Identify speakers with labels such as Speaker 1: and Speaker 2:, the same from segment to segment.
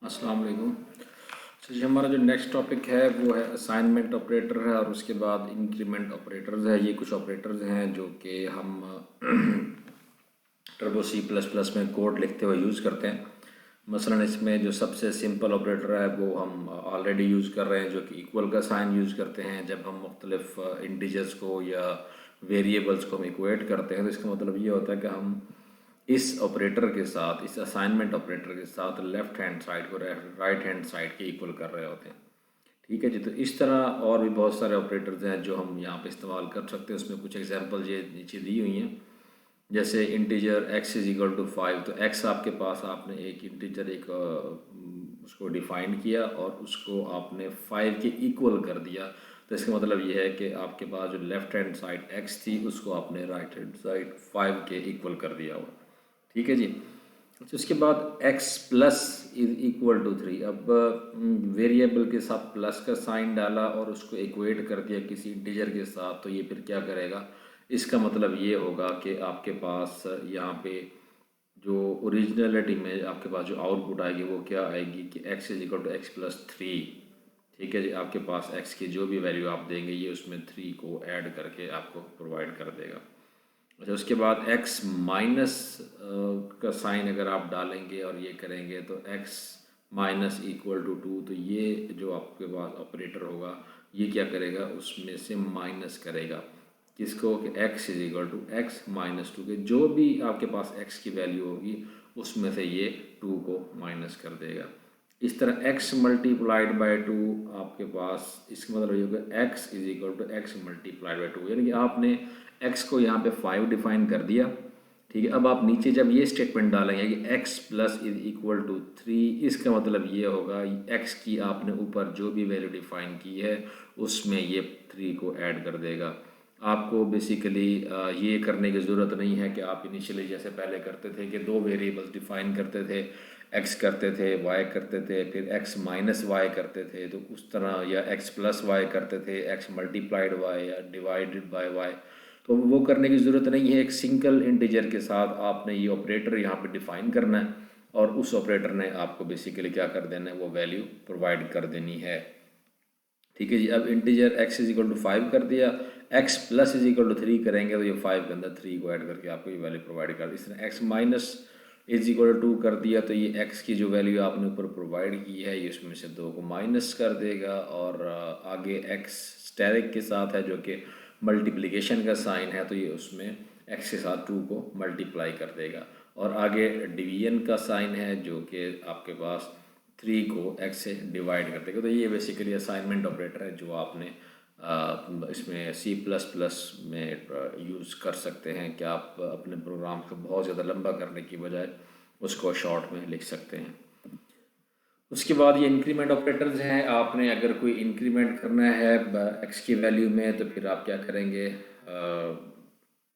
Speaker 1: अस्सलाम वालेकुम। तो जी हमारा जो नेक्स्ट टॉपिक है वो है असाइनमेंट ऑपरेटर है और उसके बाद इंक्रीमेंट ऑपरेटर्स है। ये कुछ ऑपरेटर्स हैं जो कि हम टर्बो C++ में कोड लिखते हुए यूज़ करते हैं। मसलन इसमें जो सबसे सिंपल ऑपरेटर है वो हम ऑलरेडी यूज़ कर रहे हैं, जो कि इक्वल का साइन यूज़ करते हैं जब हम मुख्तलिफ इंटीजर्स को या वेरिएबल्स को हम इक्वेट करते हैं। तो इसका मतलब ये होता है कि हम इस ऑपरेटर के साथ, इस असाइनमेंट ऑपरेटर के साथ लेफ़्ट हैंड साइड को राइट हैंड साइड के इक्वल कर रहे होते हैं। ठीक है जी। तो इस तरह और भी बहुत सारे ऑपरेटर्स हैं जो हम यहाँ पे इस्तेमाल कर सकते हैं। उसमें कुछ एग्जांपल ये नीचे दी हुई हैं। जैसे integer x is equal to 5, तो x आपके पास, आपने एक इंटीजर उसको डिफाइन किया और उसको आपने 5 के इक्वल कर दिया। तो इसका मतलब ये है कि आपके पास जो लेफ़्ट हैंड साइड x थी उसको आपने राइट हैंड साइड 5 के इक्वल कर दिया हुआ। ठीक है जी। अच्छा, उसके बाद x plus is equal to 3। अब वेरिएबल के साथ प्लस का साइन डाला और उसको इक्वेट कर दिया किसी इंटीजर के साथ, तो ये फिर क्या करेगा? इसका मतलब ये होगा कि आपके पास यहाँ पे जो ओरिजिनलिटी में आपके पास जो आउटपुट आएगी वो क्या आएगी कि x is equal to x plus 3। ठीक है जी। आपके पास x की जो भी वैल्यू आप देंगे ये उसमें 3 को ऐड करके आपको प्रोवाइड कर देगा। अच्छा, उसके बाद x माइनस का साइन अगर आप डालेंगे और ये करेंगे तो x माइनस इक्वल टू 2, तो ये जो आपके पास ऑपरेटर होगा ये क्या करेगा? उसमें से माइनस करेगा किसको? कि x is equal to x minus 2 के जो भी आपके पास x की वैल्यू होगी उसमें से ये 2 को माइनस कर देगा। इस तरह x मल्टीप्लाइड बाई 2 आपके पास, इसका मतलब ये होगा x is equal to x multiplied by 2, यानी कि आपने x को यहाँ पे 5 डिफाइन कर दिया। ठीक है। अब आप नीचे जब ये स्टेटमेंट डालेंगे कि x plus is equal to 3, इसका मतलब ये होगा x की आपने ऊपर जो भी वैल्यू डिफाइन की है उसमें ये 3 को ऐड कर देगा। आपको बेसिकली ये करने की ज़रूरत नहीं है कि आप इनिशियली जैसे पहले करते थे कि दो वेरिएबल्स डिफाइन करते थे, x करते थे, y करते थे, फिर x माइनस वाई करते थे, तो उस तरह, या x प्लस वाई करते थे, x मल्टीप्लाइड वाई या डिवाइडेड बाय y। तो वो करने की ज़रूरत नहीं है। एक सिंगल इंटीजर के साथ आपने ये ऑपरेटर यहाँ पे डिफाइन करना है और उस ऑपरेटर ने आपको बेसिकली क्या कर देना है? वो वैल्यू प्रोवाइड कर देनी है। ठीक है जी। अब integer x is equal to 5 कर दिया, x plus is equal to 3 करेंगे तो ये 5 के अंदर 3 को ऐड करके आपको ये वैल्यू प्रोवाइड कर दी। इस तरह x minus is equal to 2 कर दिया तो ये x की जो वैल्यू आपने ऊपर प्रोवाइड की है ये उसमें से 2 को माइनस कर देगा। और आगे x स्टेरिक के साथ है जो कि मल्टीप्लिकेशन का साइन है, तो ये उसमें x के साथ 2 को मल्टीप्लाई कर देगा। और आगे डिवीजन का साइन है जो कि आपके पास 3 को x से डिवाइड कर देगा। तो ये बेसिकली असाइनमेंट ऑपरेटर है जो आपने इसमें C++ में यूज़ कर सकते हैं कि आप अपने प्रोग्राम को बहुत ज़्यादा लंबा करने की बजाय उसको शॉर्ट में लिख सकते हैं। उसके बाद ये इंक्रीमेंट ऑपरेटर्स हैं। आपने अगर कोई इंक्रीमेंट करना है x की वैल्यू में तो फिर आप क्या करेंगे?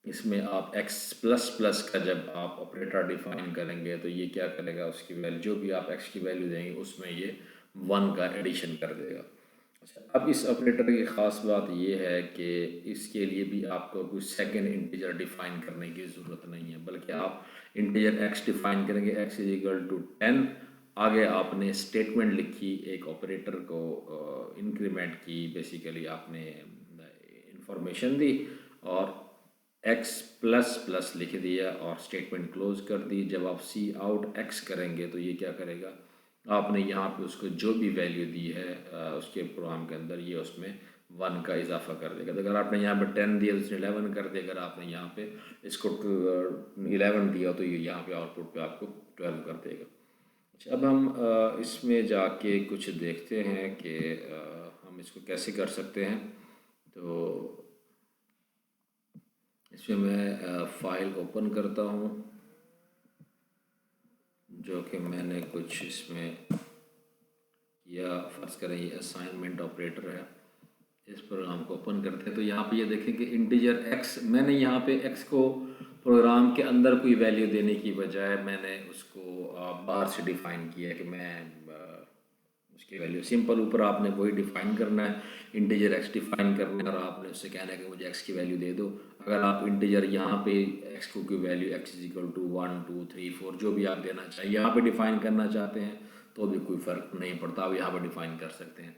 Speaker 1: इसमें आप x प्लस प्लस का जब आप ऑपरेटर डिफाइन करेंगे तो ये क्या करेगा? उसकी वैल्यू जो भी आप x की वैल्यू देंगे उसमें ये 1 का एडिशन कर देगा। अच्छा, अब इस ऑपरेटर की ख़ास बात ये है कि इसके लिए भी आपको कोई सेकंड इंटीजर डिफाइन करने की ज़रूरत नहीं है, बल्कि आप इंटीजर x डिफाइन करेंगे, x इज इक्वल टू 10। आगे आपने स्टेटमेंट लिखी, एक ऑपरेटर को इंक्रीमेंट की, बेसिकली आपने इंफॉर्मेशन दी और x प्लस प्लस लिख दिया और स्टेटमेंट क्लोज कर दी। जब आप सी आउट x करेंगे तो ये क्या करेगा? आपने यहाँ पे उसको जो भी वैल्यू दी है उसके प्रोग्राम के अंदर ये उसमें 1 का इजाफा कर देगा। तो अगर आपने यहाँ पे 10 दिया तो इसने 11 कर दिया। अगर आपने यहाँ पे इसको 11 दिया तो ये यहाँ पे आउटपुट पे आपको 12 कर देगा। अच्छा, अब हम इसमें जाके कुछ देखते हैं कि हम इसको कैसे कर सकते हैं। तो इसमें मैं फ़ाइल ओपन करता हूँ जो कि मैंने कुछ इसमें किया। फ़र्ज़ करें ये असाइनमेंट ऑपरेटर है, इस प्रोग्राम को ओपन करते हैं तो यहाँ पे ये देखें कि इंटीजर x, मैंने यहाँ पे x को प्रोग्राम के अंदर कोई वैल्यू देने की बजाय मैंने उसको बाहर से डिफ़ाइन किया है कि मैं उसकी वैल्यू सिंपल, ऊपर आपने वही डिफ़ाइन करना है, इंटीजर x डिफ़ाइन करना है और आपने उससे कहना है कि मुझे x की वैल्यू दे दो। अगर आप इंटीजर यहाँ पे x को की value x is equal to 1 2 3 4 जो भी आप देना चाहिए यहाँ पे डिफ़ाइन करना चाहते हैं तो भी कोई फ़र्क नहीं पड़ता, आप यहाँ पर डिफ़ाइन कर सकते हैं।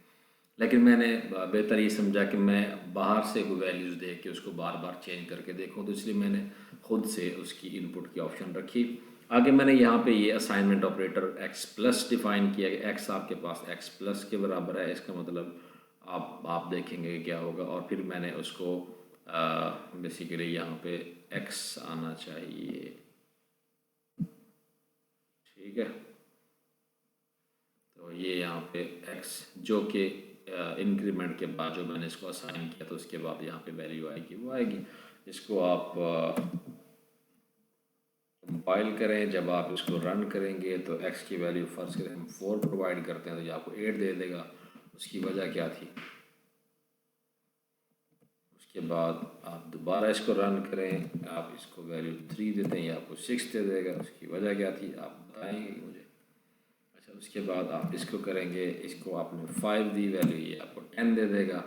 Speaker 1: लेकिन मैंने बेहतर ये समझा कि मैं बाहर से कोई वैल्यूज़ देख के उसको बार बार चेंज करके देखूँ, तो इसलिए मैंने ख़ुद से उसकी इनपुट की ऑप्शन रखी। आगे मैंने यहाँ पे ये assignment operator x plus define किया कि एक्स आपके पास एक्स प्लस के बराबर है, इसका मतलब आप देखेंगे क्या होगा। और फिर मैंने उसको बेसिकली यहाँ पे एक्स आना चाहिए, ठीक है। तो ये यहाँ पे एक्स जो कि इंक्रीमेंट के बाद जो मैंने इसको असाइन किया तो उसके बाद यहाँ पे वैल्यू आएगी, वो आएगी। इसको आप कंपाइल करें, जब आप इसको रन करेंगे तो एक्स की वैल्यू फर्स्ट करें हम 4 प्रोवाइड करते हैं तो ये आपको 8 दे देगा। उसकी वजह क्या थी, उसके बाद आप दोबारा इसको रन करें, आप इसको वैल्यू 3 देते हैं, ये आपको 6 दे देगा। उसकी वजह क्या थी आप बताएंगे मुझे। अच्छा, उसके बाद आप इसको करेंगे, इसको आपने 5 दी वैल्यू, ये आपको 10 दे देगा।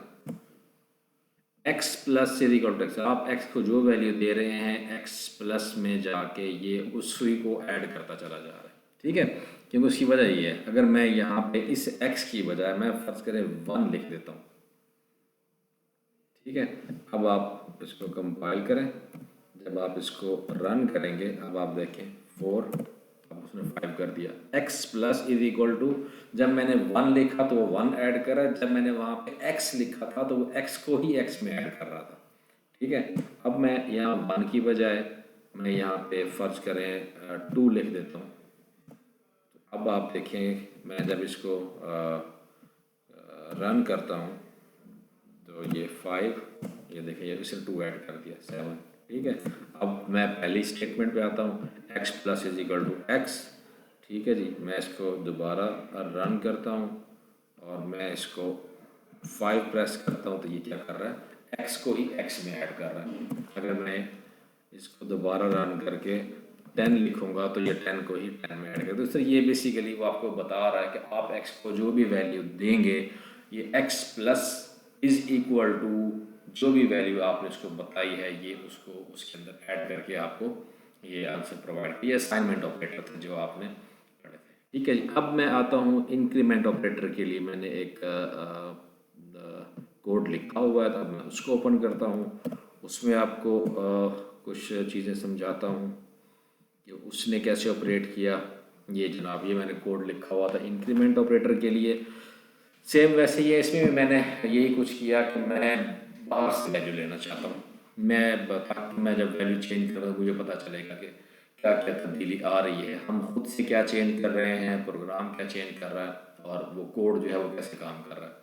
Speaker 1: x plus is equal to x, आप x को जो वैल्यू दे रहे हैं x प्लस में जाके ये उसी को ऐड करता चला जा रहा है, ठीक है। क्योंकि उसकी वजह ये है, अगर मैं यहाँ पे इस x की बजाय मैं फर्ज करें 1 लिख देता हूँ, ठीक है। अब आप इसको कंपाइल करें, जब आप इसको रन करेंगे अब आप देखें 4, अब उसने 5 कर दिया। x plus is equal to, जब मैंने 1 लिखा तो वो 1 ऐड करा, जब मैंने वहाँ पे x लिखा था तो वो x को ही x में ऐड कर रहा था, ठीक है। अब मैं यहाँ 1 की बजाय मैं यहाँ पे फर्ज करें 2 लिख देता हूँ। तो अब आप देखें मैं जब इसको रन करता हूँ तो ये 5, ये देखें ये इसने 2 ऐड कर दिया 7, ठीक है। अब मैं पहली स्टेटमेंट पे आता हूँ, x plus is equal to x, ठीक है जी। मैं इसको दोबारा रन करता हूँ और मैं इसको 5 प्रेस करता हूँ तो ये क्या कर रहा है, x को ही x में ऐड कर रहा है। अगर मैं इसको दोबारा रन करके 10 लिखूंगा तो ये 10 को ही 10 में ऐड कर, तो ये बेसिकली वो आपको बता रहा है कि आप x को जो भी वैल्यू देंगे, ये x plus is equal to जो भी वैल्यू आपने उसको बताई है, ये उसको उसके अंदर ऐड करके आपको ये आंसर प्रोवाइड किया। असाइनमेंट ऑपरेटर थे जो आपने पढ़े थे, ठीक है जी। अब मैं आता हूँ इंक्रीमेंट ऑपरेटर के लिए, मैंने एक कोड लिखा हुआ है, तो मैं उसको ओपन करता हूँ, उसमें आपको कुछ चीज़ें समझाता हूँ कि उसने कैसे ऑपरेट किया। ये जनाब ये मैंने कोड लिखा हुआ था इंक्रीमेंट ऑपरेटर के लिए, सेम वैसे ही है। इसमें भी मैंने यही कुछ किया कि मैं बाहर से वैल्यू लेना चाहता हूँ, मैं जब वैल्यू चेंज कर रहा हूँ मुझे पता चलेगा कि क्या क्या तब्दीली आ रही है, हम खुद से क्या चेंज कर रहे हैं, प्रोग्राम क्या चेंज कर रहा है और वो कोड जो है वो कैसे काम कर रहा है।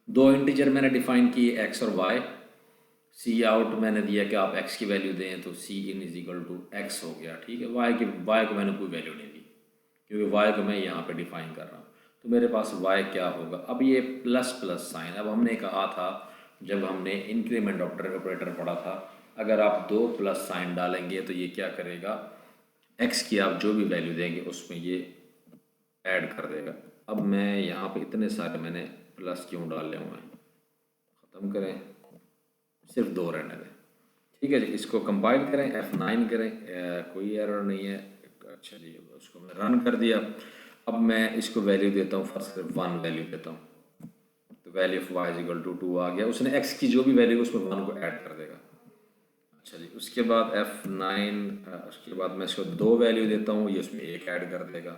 Speaker 1: 2 इंटीजर मैंने डिफाइन किए x और y, सी आउट मैंने दिया कि आप x की वैल्यू दें तो सी इन इज इक्वल टू एक्स हो गया, ठीक है। y को मैंने कोई वैल्यू नहीं दी क्योंकि y को मैं यहाँ पे डिफाइन कर रहा हूँ, तो मेरे पास y क्या होगा। अब ये प्लस प्लस साइन, अब हमने कहा था जब हमने इंक्रीमेंट ऑपरेटर पढ़ा था, अगर आप 2 प्लस साइन डालेंगे तो ये क्या करेगा, x की आप जो भी वैल्यू देंगे उसमें ये ऐड कर देगा। अब मैं यहाँ पे इतने सारे मैंने प्लस क्यों डाले हुए हैं, ख़त्म करें, सिर्फ 2 रहने दें, ठीक है जी। इसको कंपाइल करें, F9 करें, कोई एरर नहीं है। अच्छा जी, उसको मैं रन कर दिया। अब मैं इसको वैल्यू देता हूँ, फर्स्ट 1 वैल्यू देता हूँ, तो value of y is equal to 2 आ गया। उसने x की जो भी वैल्यू उसमें 1 को ऐड कर देगा। अच्छा जी, उसके बाद F9, उसके बाद मैं इसको 2 वैल्यू देता हूँ, ये उसमें 1 ऐड कर देगा।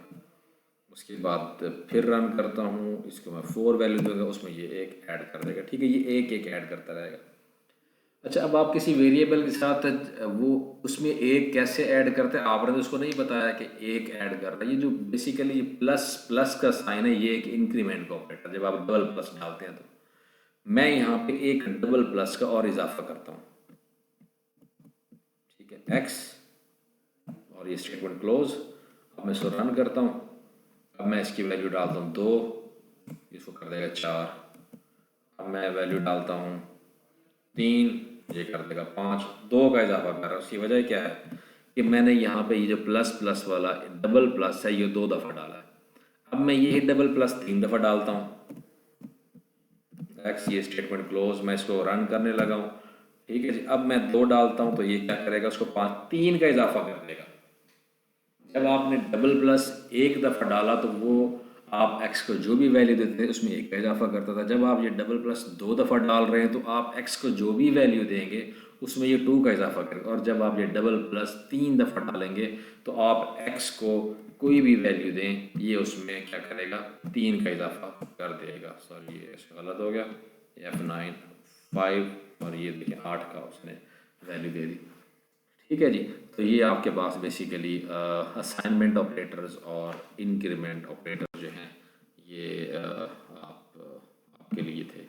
Speaker 1: उसके बाद फिर रन करता हूँ, इसको मैं 4 वैल्यू दूंगा, उसमें ये 1 ऐड कर देगा, ठीक है। ये 1 ऐड करता रहेगा। अच्छा, अब आप किसी वेरिएबल के साथ वो उसमें 1 कैसे ऐड करते हैं, आपने तो उसको नहीं बताया कि 1 ऐड कर रहा है। ये जो बेसिकली प्लस प्लस का साइन है, ये एक इंक्रीमेंट का ऑपरेटर, जब आप डबल प्लस डालते हैं तो मैं यहाँ पे एक डबल प्लस का और इजाफा करता हूँ, ठीक है, x, और ये स्टेटमेंट क्लोज। अब मैं इसको रन करता हूँ, अब मैं इसकी वैल्यू डालता हूँ 2, इसको कर देगा 4। अब मैं वैल्यू डालता हूँ 3, ये कर देगा 5, 2 का इजाफा कर रहा है। उसकी वजह क्या है कि मैंने यहाँ पे ये जो प्लस प्लस वाला डबल प्लस है ये 2 दफ़ा डाला है। अब मैं ये डबल प्लस 3 दफ़ा डालता हूँ, एक्स, ये स्टेटमेंट क्लोज। मैं इसको रन करने लगा हूँ, ठीक है जी। अब मैं 2 डालता हूँ तो ये क्या करेगा, उसको 5, 3 का इजाफा कर देगा। जब आपने डबल प्लस एक दफ़ा डाला तो वो आप एक्स को जो भी वैल्यू देते थे उसमें एक का इजाफा करता था। जब आप ये डबल प्लस दो दफ़ा डाल रहे हैं तो आप एक्स को जो भी वैल्यू देंगे उसमें ये टू का इजाफा करेगा। और जब आप ये डबल प्लस तीन दफ़ा डालेंगे तो आप एक्स को कोई भी वैल्यू दें ये उसमें क्या करेगा, तीन का इजाफा कर देगा। सॉरी ये गलत हो गया, F9 5 और ये देखिए 8 का उसने वैल्यू दे दी। ठीक है जी। तो ये आपके पास बेसिकली असाइनमेंट ऑपरेटर्स और इंक्रीमेंट ऑपरेटर जो हैं ये आपके लिए थे।